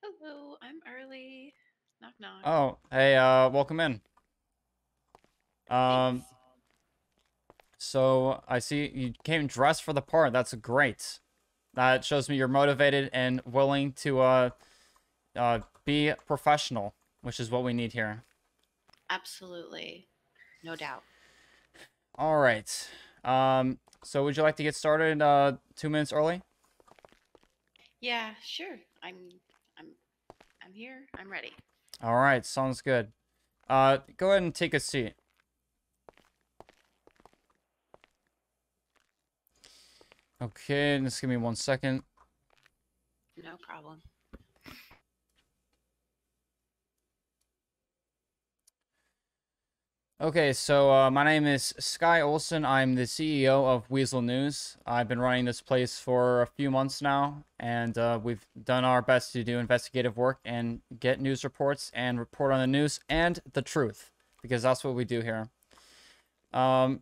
Hello, I'm early. Knock knock. Oh, hey, welcome in. Um, Thanks. so I see you came dressed for the part. That's great. That shows me you're motivated and willing to be professional, which is what we need here. Absolutely. No doubt. All right. So would you like to get started 2 minutes early? Yeah, sure. I'm I'm here. I'm ready. All right, sounds good. Go ahead and take a seat. Okay, just give me 1 second. No problem. Okay, so my name is Sky Olsen. I'm the CEO of Weasel News. I've been running this place for a few months now, and we've done our best to do investigative work and get news reports and report on the news and the truth, because that's what we do here.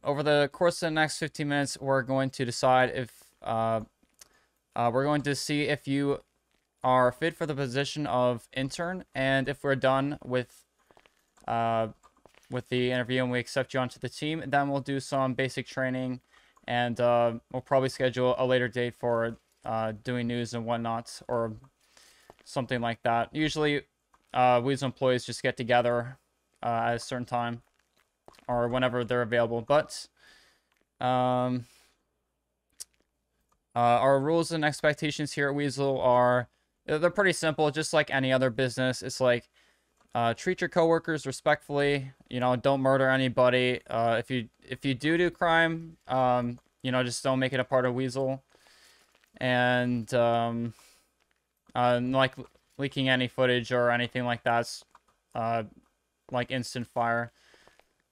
Over the course of the next 15 minutes, we're going to decide if we're going to see if you are fit for the position of intern, and if we're done uh, with the interview and we accept you onto the team, then we'll do some basic training, and we'll probably schedule a later date for doing news and whatnot, or something like that. Usually, we as employees just get together at a certain time or whenever they're available. But um, our rules and expectations here at Weasel are they're pretty simple, just like any other business. It's like treat your coworkers respectfully. Don't murder anybody. If you do crime, just don't make it a part of Weasel. And like leaking any footage or anything like that's uh, like instant fire.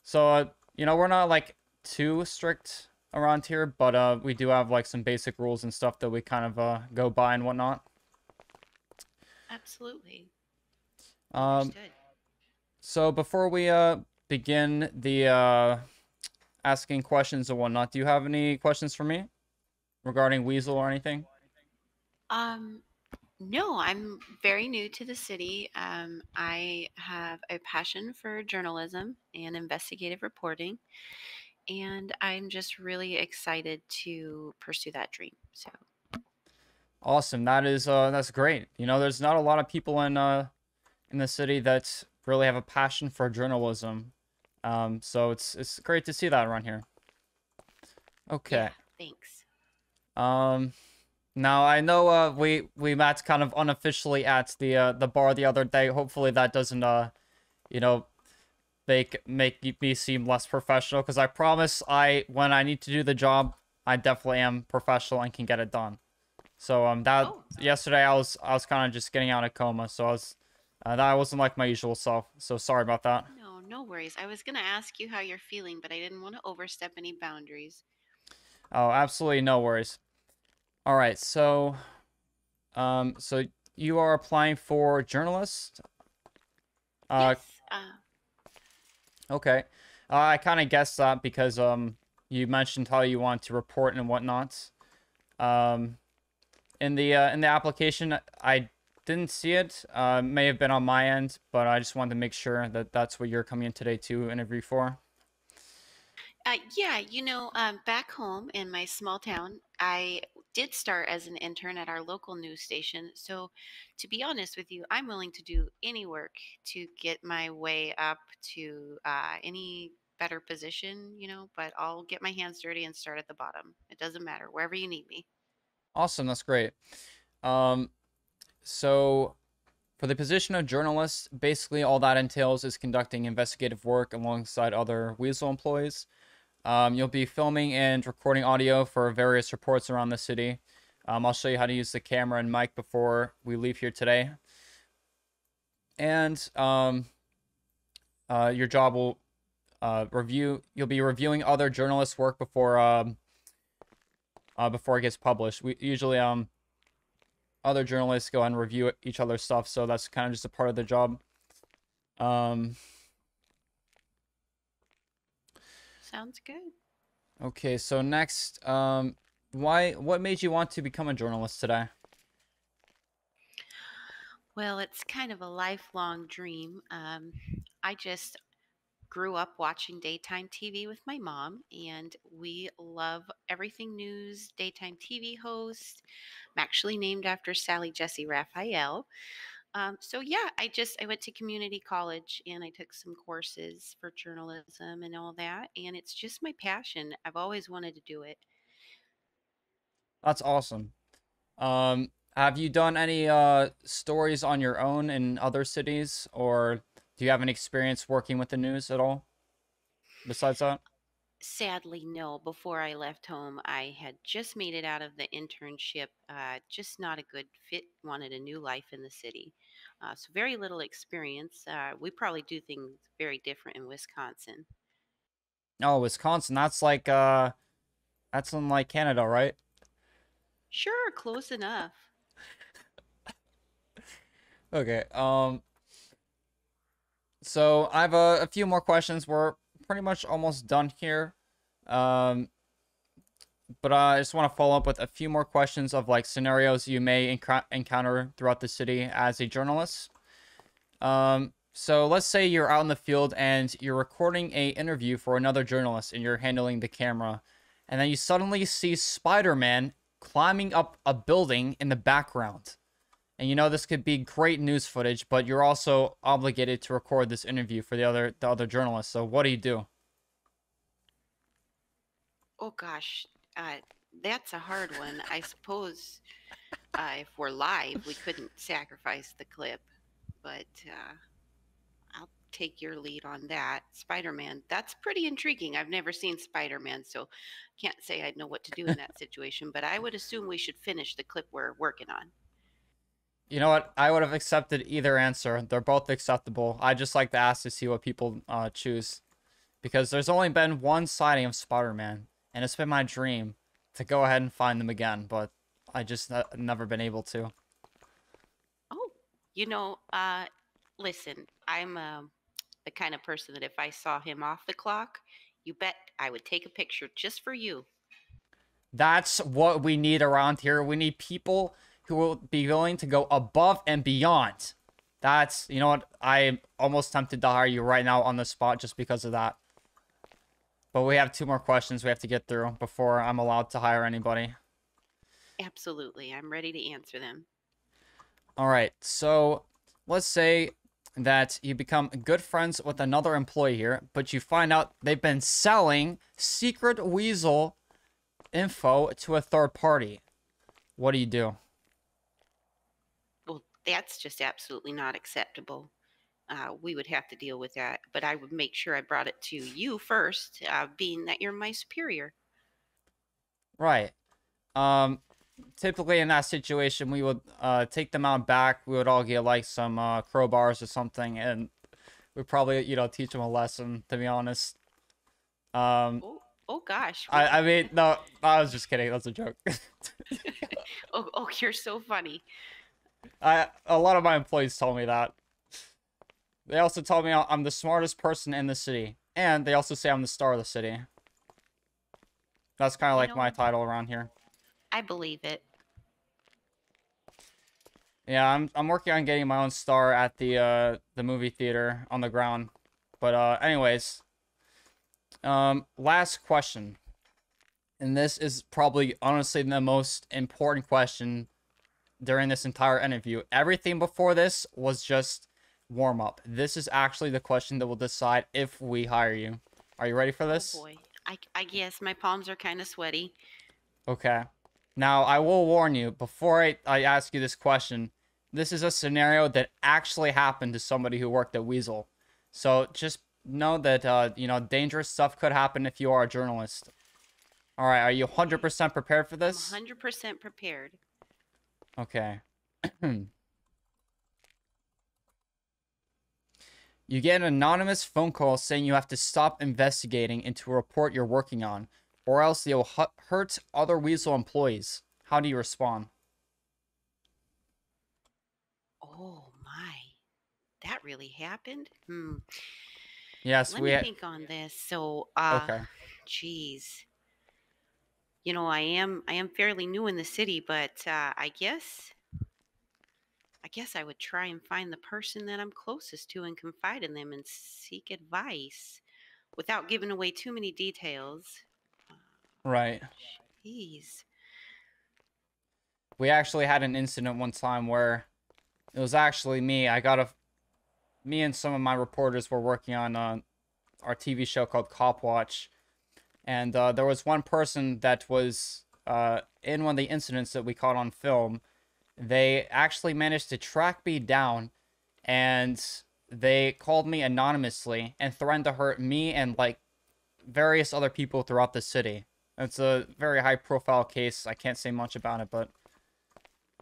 So we're not like too strict around here, but we do have like some basic rules and stuff that we kind of go by and whatnot. Absolutely. Um, Understood. so before we begin the asking questions and whatnot, do you have any questions for me regarding Weasel or anything? Um, no, I'm very new to the city. I have a passion for journalism and investigative reporting, and I'm just really excited to pursue that dream. So, Awesome. That's great. There's not a lot of people in the city that really have a passion for journalism. So it's great to see that around here. yeah, Okay. thanks. Um, Now I know we met kind of unofficially at the bar the other day. Hopefully that doesn't you know make me seem less professional, because I promise when I need to do the job, I definitely am professional and can get it done. So that Oh, yesterday I was kind of just getting out of coma, so that wasn't like my usual self. So sorry about that. no, no worries. I was going to ask you how you're feeling, but I didn't want to overstep any boundaries. Oh, absolutely no worries. All right, so you are applying for journalist. Uh, Yes. okay. I kind of guessed that because you mentioned how you want to report and whatnot. Um, in the application, I didn't see it. May have been on my end, but I just wanted to make sure that that's what you're coming in today to interview for. Yeah, back home in my small town, I did start as an intern at our local news station. So, to be honest with you, I'm willing to do any work to get my way up to any better position, but I'll get my hands dirty and start at the bottom. It doesn't matter, wherever you need me. Awesome, that's great. Um, so for the position of journalist, basically all that entails is conducting investigative work alongside other Weasel employees. You'll be filming and recording audio for various reports around the city. I'll show you how to use the camera and mic before we leave here today. And your job will You'll be reviewing other journalists' work before it gets published. We usually other journalists go and review each other's stuff, so that's kind of just a part of the job. Um, Sounds good. okay, so next, what made you want to become a journalist today? Well, it's kind of a lifelong dream. I just grew up watching daytime TV with my mom, and we love everything news, daytime TV host. I'm actually named after Sally Jesse Raphael. So yeah, I went to community college and I took some courses for journalism and all that, and it's just my passion. I've always wanted to do it. That's awesome. Have you done any stories on your own in other cities, or do you have any experience working with the news at all besides that? Sadly, no. Before I left home, I had just made it out of the internship. Just not a good fit. Wanted a new life in the city. So very little experience. We probably do things very different in Wisconsin. Oh, Wisconsin. That's in like Canada, right? Sure, close enough. Okay. So I have a few more questions. We're pretty much almost done here. Um, but I just want to follow up with a few more questions of like scenarios you may encounter throughout the city as a journalist. So let's say you're out in the field and you're recording a interview for another journalist and you're handling the camera, and then you suddenly see Spider-Man climbing up a building in the background. And you know this could be great news footage, but you're also obligated to record this interview for the other journalists. So what do you do? Oh gosh, uh, that's a hard one. I suppose if we're live, we couldn't sacrifice the clip, but I'll take your lead on that. Spider Man, that's pretty intriguing. I've never seen Spider Man, so can't say I'd know what to do in that situation, but I would assume we should finish the clip we're working on. You know what? I would have accepted either answer. They're both acceptable. I just like to ask to see what people choose because there's only been one sighting of Spider-Man, and it's been my dream to go ahead and find them again, but I just never been able to. Oh, you know, listen, I'm the kind of person that if I saw him off the clock, you bet I would take a picture just for you. That's what we need around here. We need people who will be willing to go above and beyond. That's, you know what? I'm almost tempted to hire you right now on the spot just because of that. But we have two more questions we have to get through before I'm allowed to hire anybody. Absolutely. I'm ready to answer them. All right. So let's say that you become good friends with another employee here, but you find out they've been selling secret weasel info to a third party. What do you do? Well, that's just absolutely not acceptable. We would have to deal with that, but I would make sure I brought it to you first, being that you're my superior. Right. Um, Typically in that situation, we would take them out back. We would all get like some crowbars or something, and we'd probably teach them a lesson. To be honest, um, Oh, oh gosh. I Well, mean no, I was just kidding. That's a joke. oh, you're so funny. A lot of my employees told me that. They also told me I'm the smartest person in the city, and they also say I'm the star of the city. That's kind of You like my know, title around here. I believe it. Yeah, I'm working on getting my own star at the movie theater on the ground. But anyways, last question. And this is probably honestly the most important question during this entire interview. Everything before this was just warm up. This is actually the question that will decide if we hire you. Are you ready for Oh this? boy. I guess my palms are kind of sweaty. Okay. Now, I will warn you before I ask you this question. This is a scenario that actually happened to somebody who worked at Weasel. So just know that, dangerous stuff could happen if you are a journalist. All right. Are you Okay. 100% prepared for I'm this? 100% prepared. Okay. You get an anonymous phone call saying you have to stop investigating into a report you're working on, or else they'll hurt other Weasel employees. How do you respond? Oh my. That really happened? Yes, Let me think on this. So, okay. geez. I am fairly new in the city, but I guess I guess I would try and find the person that I'm closest to and confide in them and seek advice without giving away too many details. Uh, Right. Jeez. We actually had an incident one time where it was actually me. Me and some of my reporters were working on our TV show called Cop Watch, and there was one person that was in one of the incidents that we caught on film. They actually managed to track me down, and they called me anonymously and threatened to hurt me and like various other people throughout the city. It's a very high profile case. I can't say much about it, but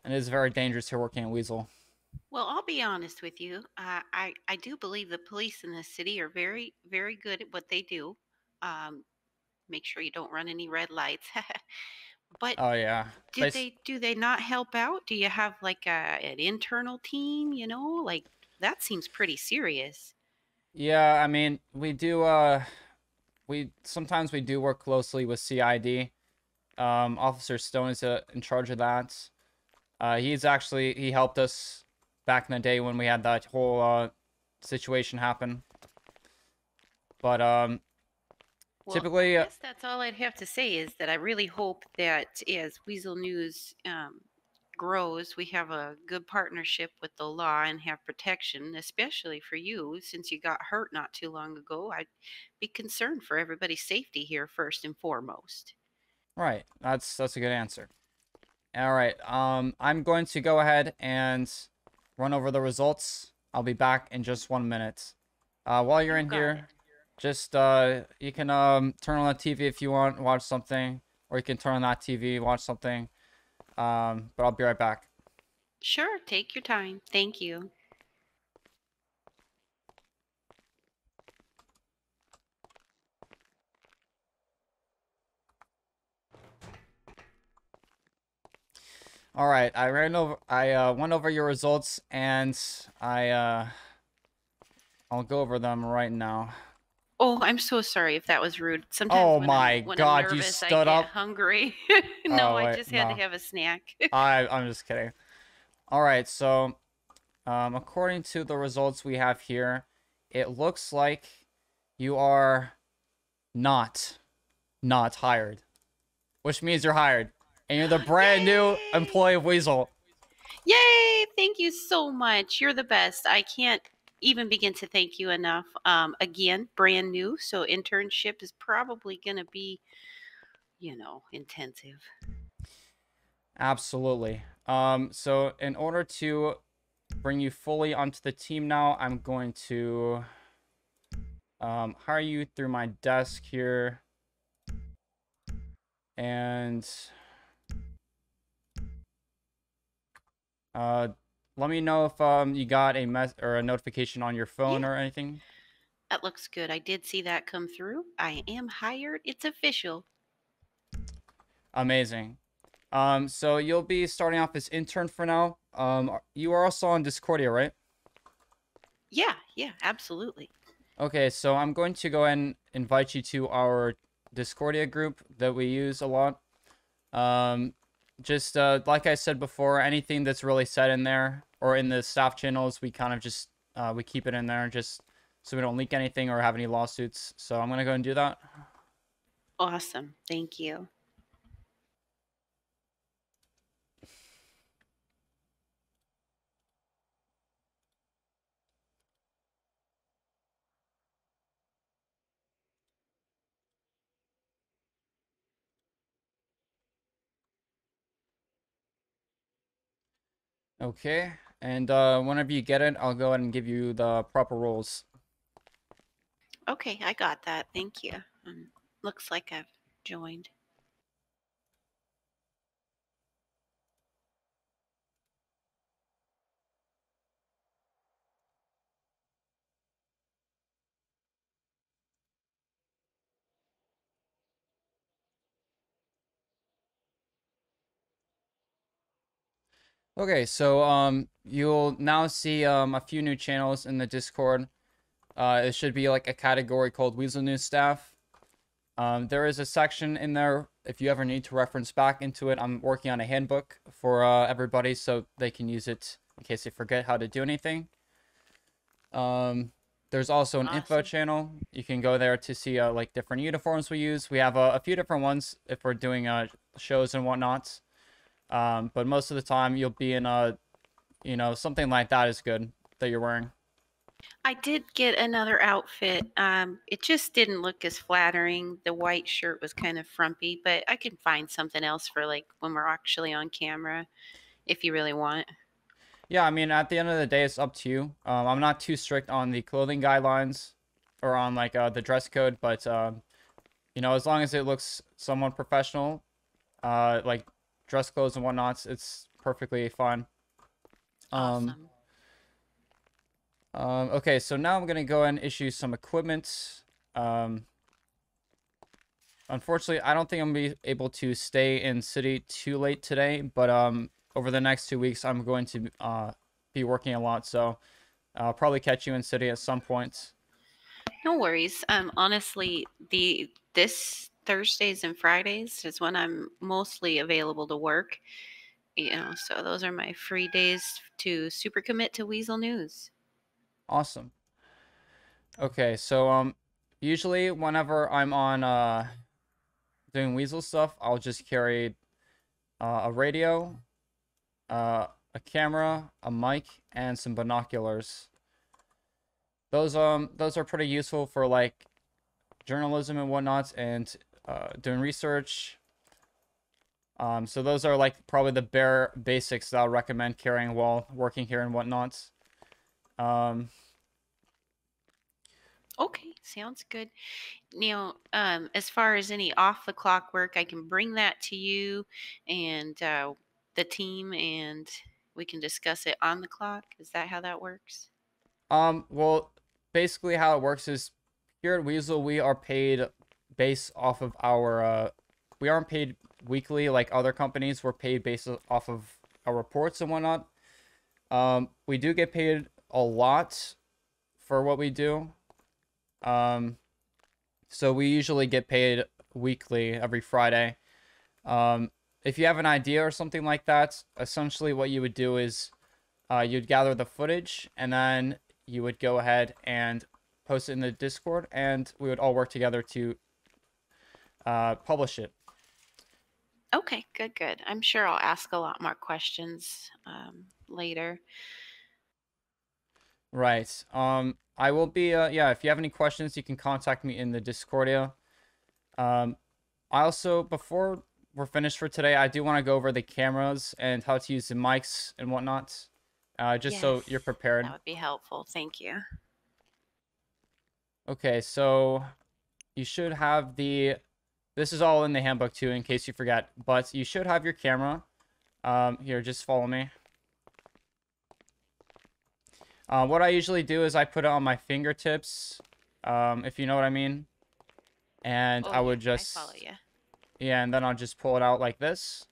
it is very dangerous here working at Weasel. Well, I'll be honest with you. I do believe the police in this city are very, very good at what they do. Um, make sure you don't run any red lights. But Oh yeah. do they not help out? Do you have like an internal team? Like that seems pretty serious. Yeah, I mean, we sometimes we do work closely with CID. Officer Stone is in charge of that. He helped us back in the day when we had that whole situation happen. But Well, I typically, guess that's all I'd have to say is that I really hope that as Weasel News grows, we have a good partnership with the law and have protection, especially for you since you got hurt not too long ago. I'd be concerned for everybody's safety here first and foremost. right. That's a good answer. All right. I'm going to go ahead and run over the results. I'll be back in just 1 minute. While you're You in got it. here, just you can turn on the TV if you want, watch something, or you can turn on that TV, watch something. But I'll be right back. Sure, take your time. Thank you. All right. I went over your results, and I'll go over them right now. Oh, I'm so sorry if that was rude. Sometimes Oh when I'm my when I'm God, you nervous, I stood get up. hungry. No, Oh I wait, just had to no. have a snack. I'm just kidding. All right, so according to the results we have here, it looks like you are not not hired, which means you're hired, and you're the brand new Yay! employee of Weasel. Yay! Thank you so much. You're the best. I can't even begin to thank you enough. Again, brand new, so internship is probably going to be, intensive. Absolutely. So in order to bring you fully onto the team now, I'm going to hire you through my desk here, and uh, let me know if you got a mess or a notification on your phone Yeah, or anything. that looks good. I did see that come through. I am hired. It's official. Amazing. So you'll be starting off as intern for now. You are also on Discordia, right? Yeah, yeah, absolutely. Okay, so I'm going to go ahead and invite you to our Discordia group that we use a lot. Um, just like I said before, anything that's really said in there or in the staff channels, we kind of just we keep it in there just so we don't leak anything or have any lawsuits. So I'm gonna go and do that. Awesome. Thank you. Okay, and whenever you get it, I'll go ahead and give you the proper roles. Okay, I got that. Thank you. Looks like I've joined. Okay, so you'll now see a few new channels in the Discord. It should be like a category called Weasel News Staff. There is a section in there if you ever need to reference back into it. I'm working on a handbook for everybody so they can use it in case you forget how to do anything. Um, there's also an info Awesome. channel. You can go there to see like different uniforms we use. We have a few different ones if we're doing shows and whatnot. But most of the time you'll be in a something like that is good that you're wearing. I did get another outfit. It just didn't look as flattering. The white shirt was kind of frumpy, but I can find something else for like when we're actually on camera if you really want. Yeah, I mean, at the end of the day, it's up to you. I'm not too strict on the clothing guidelines or on like the dress code, but as long as it looks somewhat professional, like dress clothes and whatnots, it's perfectly fine. Um, Awesome. okay, so now I'm gonna go and issue some equipment. Um, Unfortunately, I don't think I'm gonna be able to stay in city too late today, but over the next 2 weeks, I'm going to be working a lot, so I'll probably catch you in city at some point. No worries. Honestly, the this Thursdays and Fridays is when I'm mostly available to work. So those are my free days to super commit to Weasel News. Awesome. Okay, so usually whenever I'm on doing Weasel stuff, I'll just carry a radio, a camera, a mic, and some binoculars. Those are pretty useful for like journalism and whatnot, and doing research. So those are like probably the bare basics that I'll recommend carrying while working here and whatnot. Um, Okay, sounds good. Now, as far as any off the clock work, I can bring that to you and the team, and we can discuss it on the clock. Is that how that works? well, basically how it works is here at Weasel, we are paid based off of we aren't paid weekly like other companies. We're paid based off of our reports and whatnot. We do get paid a lot for what we do. Um, so we usually get paid weekly every Friday. Um, if you have an idea or something like that, essentially what you would do is you'd gather the footage and then you would go ahead and post it in the Discord, and we would all work together to publish it. Okay, good, good. I'm sure I'll ask a lot more questions later. Right. I will be. Yeah. If you have any questions, you can contact me in the Discordia. Um, I also before we're finished for today, I do want to go over the cameras and how to use the mics and whatnot, just Yes, so you're that prepared. would be helpful. Thank you. Okay. So you should have the. This is all in the handbook too, in case you forget. But you should have your camera. Here, just follow me. What I usually do is I put it on my fingertips, if you know what I mean. And Oh, I yeah, would I follow just, you. yeah, and then I'll just pull it out like this.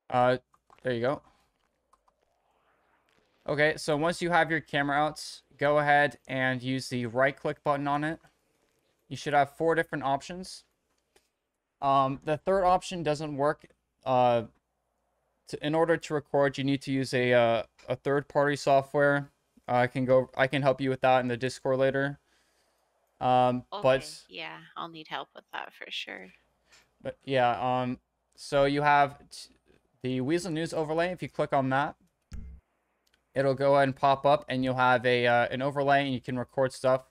Uh, there you go. Okay, so once you have your camera out, go ahead and use the right click button on it. You should have 4 different options. The third option doesn't work. Uh, in order to record, you need to use a third party software. I can help you with that in the Discord later. Okay, yeah, I'll need help with that for sure. But yeah, so you have the Weasel News overlay. If you click on that, it'll go ahead and pop up, and you'll have a an overlay, and you can record stuff.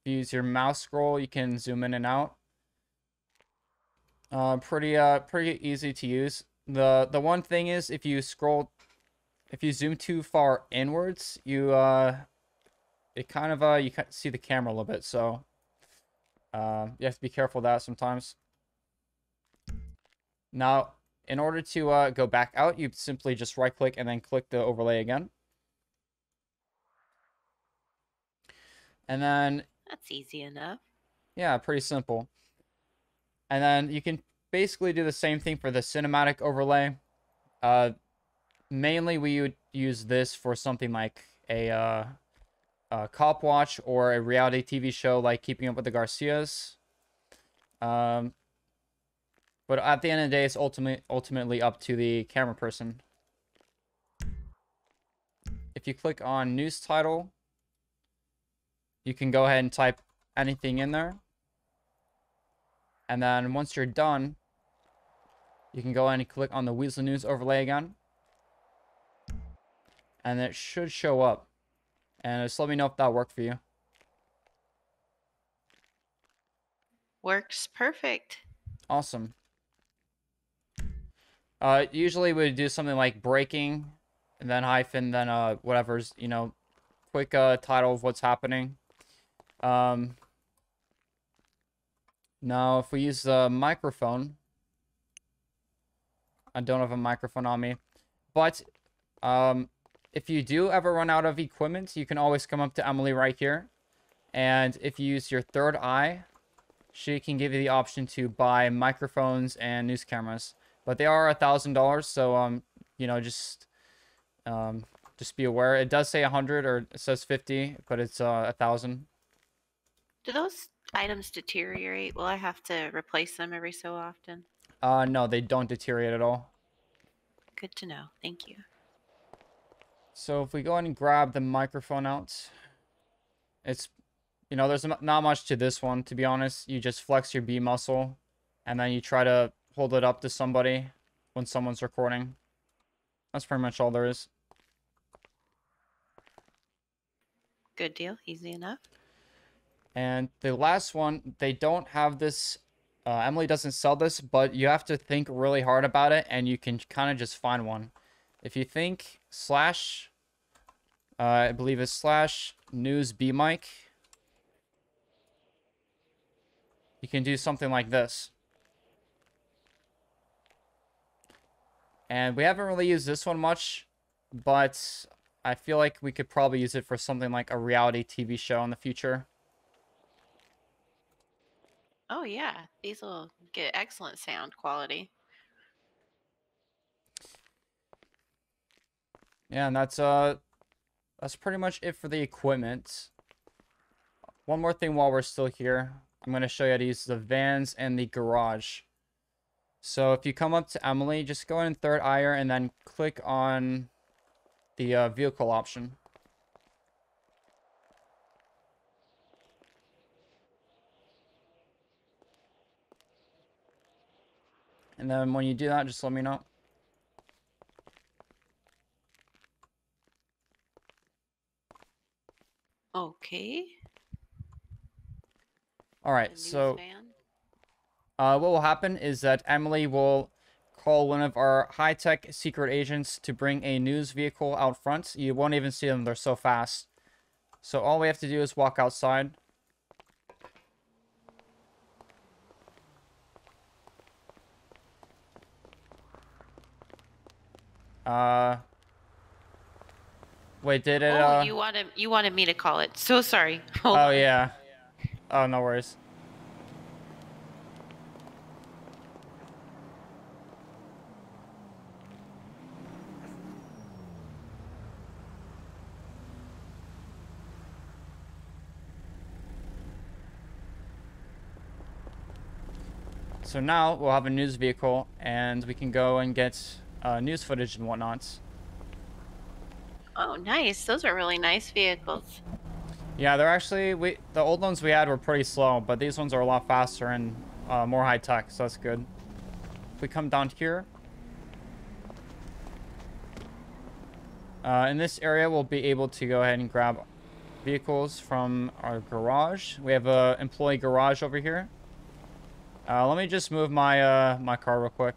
If you use your mouse scroll, you can zoom in and out. Pretty easy to use. The one thing is, if you zoom too far inwards, it kind of you can see the camera a little bit, so you have to be careful of that sometimes. Now, in order to go back out, you simply just right click and then click the overlay again. And then, That's easy enough. yeah, pretty simple. And then you can basically do the same thing for the cinematic overlay. Uh, Mainly, we would use this for something like a cop watch or a reality TV show like Keeping Up with the Garcias. Um, but at the end of the day, it's ultimately up to the camera person. If you click on news title, you can go ahead and type anything in there. And then once you're done, you can go ahead and click on the Weasel News overlay again. And it should show up. And just let me know if that worked for you. Works perfect. Awesome. Usually we would do something like breaking, and then hyphen, then whatever's, quick title of what's happening. Um, Now if we use the microphone, I don't have a microphone on me, but if you do ever run out of equipment, you can always come up to Emily right here, and if you use your third eye, she can give you the option to buy microphones and news cameras, but they are $1,000, so you know, just be aware. It does say 100, or it says 50, but it's 1,000. Do those items deteriorate? Will I have to replace them every so often? No, they don't deteriorate at all. Good to know. Thank you. So if we go ahead and grab the microphone out, it's, there's not much to this one, to be honest. You just flex your B muscle, and then you try to hold it up to somebody when someone's recording. That's pretty much all there is. Good deal. Easy enough. And the last one, they don't have this. Emily doesn't sell this, but you have to think really hard about it, and you can kind of just find one. If you think slash, I believe it's slash news B mic, you can do something like this. And we haven't really used this one much, but I feel like we could probably use it for something like a reality TV show in the future. Oh, yeah. These will get excellent sound quality. Yeah, and that's pretty much it for the equipment. One more thing while we're still here. I'm going to show you how to use the vans and the garage. So if you come up to Emily, just go in third eye her and then click on the vehicle option. And then when you do that, just let me know. Okay. All right, The news so van. what will happen is that Emily will call one of our high-tech secret agents to bring a news vehicle out front. You won't even see them, they're so fast. So all we have to do is walk outside. Uh, Wait, did it, Oh, you wanted me to call it. So sorry. Hold oh on. yeah. Oh, no worries. So now we'll have a news vehicle, and we can go and get news footage and whatnot. Oh, nice. Those are really nice vehicles. Yeah, they're actually the old ones we had were pretty slow, but these ones are a lot faster and more high tech, so that's good. If we come down here, in this area, we'll be able to go ahead and grab vehicles from our garage. We have a employee garage over here. Let me just move my my car real quick.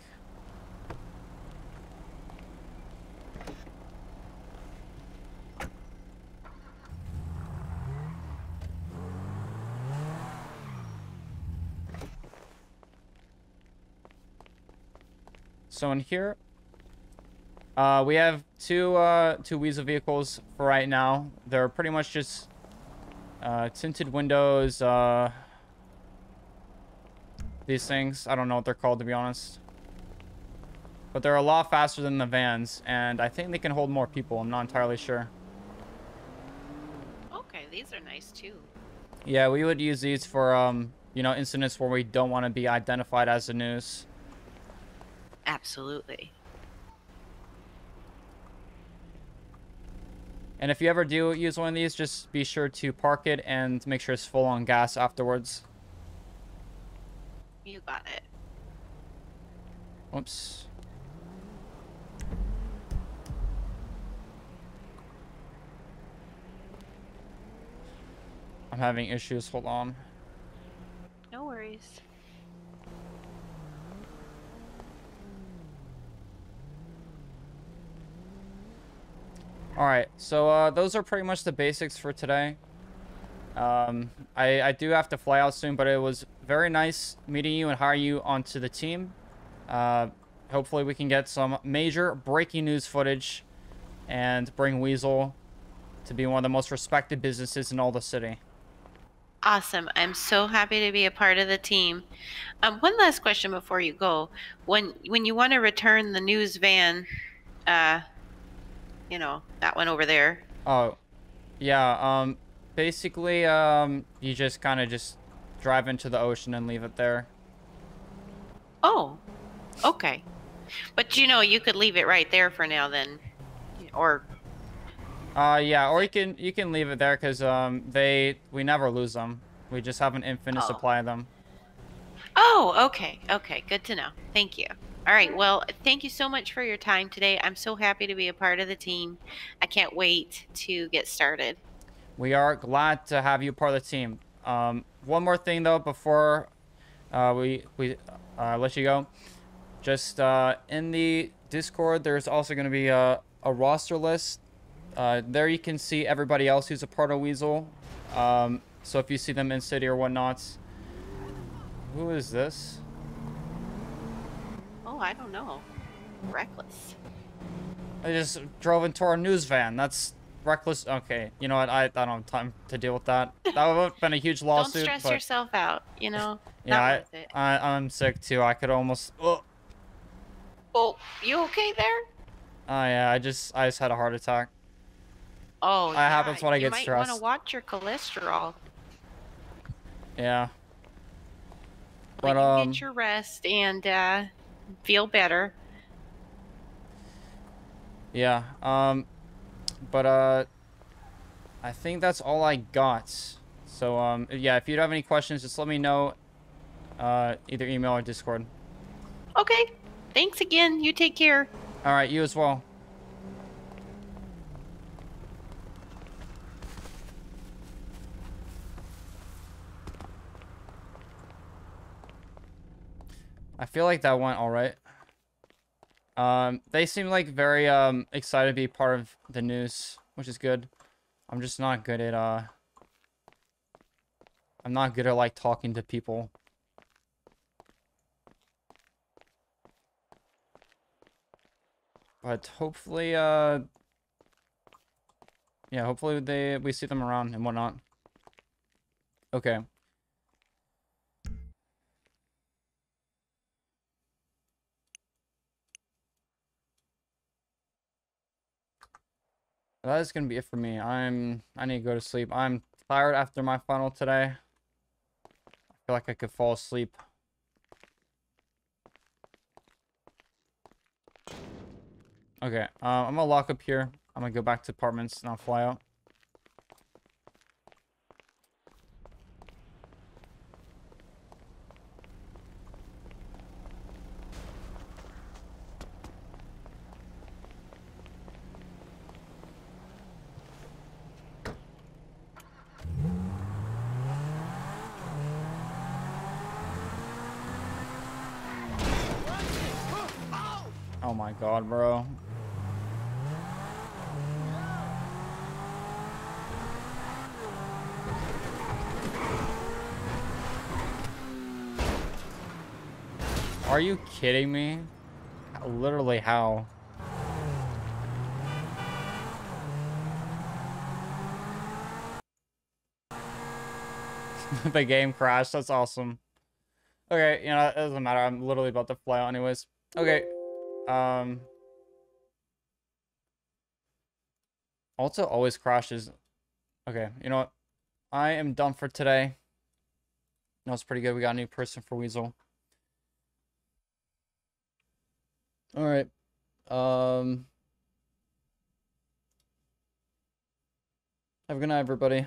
So in here, we have two Weasel vehicles for right now. They're pretty much just tinted windows. These things, I don't know what they're called, to be honest. but they're a lot faster than the vans, and I think they can hold more people. I'm not entirely sure. Okay, these are nice too. Yeah, we would use these for incidents where we don't want to be identified as the news. Absolutely. And if you ever do use one of these, just be sure to park it and make sure it's full on gas afterwards. You got it. Whoops. I'm having issues. Hold on. No worries. All right, so those are pretty much the basics for today. I do have to fly out soon, but it was very nice meeting you and hiring you onto the team. Uh, Hopefully we can get some major breaking news footage and bring Weasel to be one of the most respected businesses in all the city. Awesome. I'm so happy to be a part of the team. One last question before you go. When you want to return the news van, uh, that one over there. Oh, yeah, basically, you just kind of just drive into the ocean and leave it there. Oh, okay. But you could leave it right there for now then. Or Yeah, is or it? you can leave it there because we never lose them. We just have an infinite Oh. supply of them. Oh, okay. Okay, good to know. Thank you. All right. Well, thank you so much for your time today. I'm so happy to be a part of the team. I can't wait to get started. We are glad to have you part of the team. One more thing though before we let you go. Just in the Discord, there's also going to be a roster list. There you can see everybody else who's a part of Weasel. So if you see them in city or whatnot, who is this? Oh, I don't know. Reckless. I just drove into our news van. That's reckless. Okay, you know what? I don't have time to deal with that. That would have been a huge Don't lawsuit, stress but yourself out, yeah, not worth it. I'm sick too. I could almost. Oh, Oh, you okay there? yeah. I just had a heart attack. Oh, That yeah. happens when I You get might want to stressed. watch your cholesterol. Yeah, Well, but you get your rest and feel better. yeah. But I think that's all I got. So yeah, if you have any questions, just let me know. Either email or Discord. Okay. Thanks again. You take care. All right, you as well. I feel like that went all right. They seem like very excited to be part of the news, which is good. I'm just not good at I'm not good at like talking to people. But hopefully yeah, hopefully we see them around and whatnot. Okay. That is gonna be it for me. I need to go to sleep. I'm tired after my final today. I feel like I could fall asleep. Okay, I'm gonna lock up here. I'm gonna go back to apartments and I'll fly out. Oh my god, bro. Are you kidding me? Literally how? The game crashed. That's awesome. Okay, you know, it doesn't matter. I'm literally about to fly out anyways. Okay. Um, Alta always crashes. Okay, you know what? I am done for today. That was pretty good. We got a new person for Weasel. All right. Um, have a good night, everybody.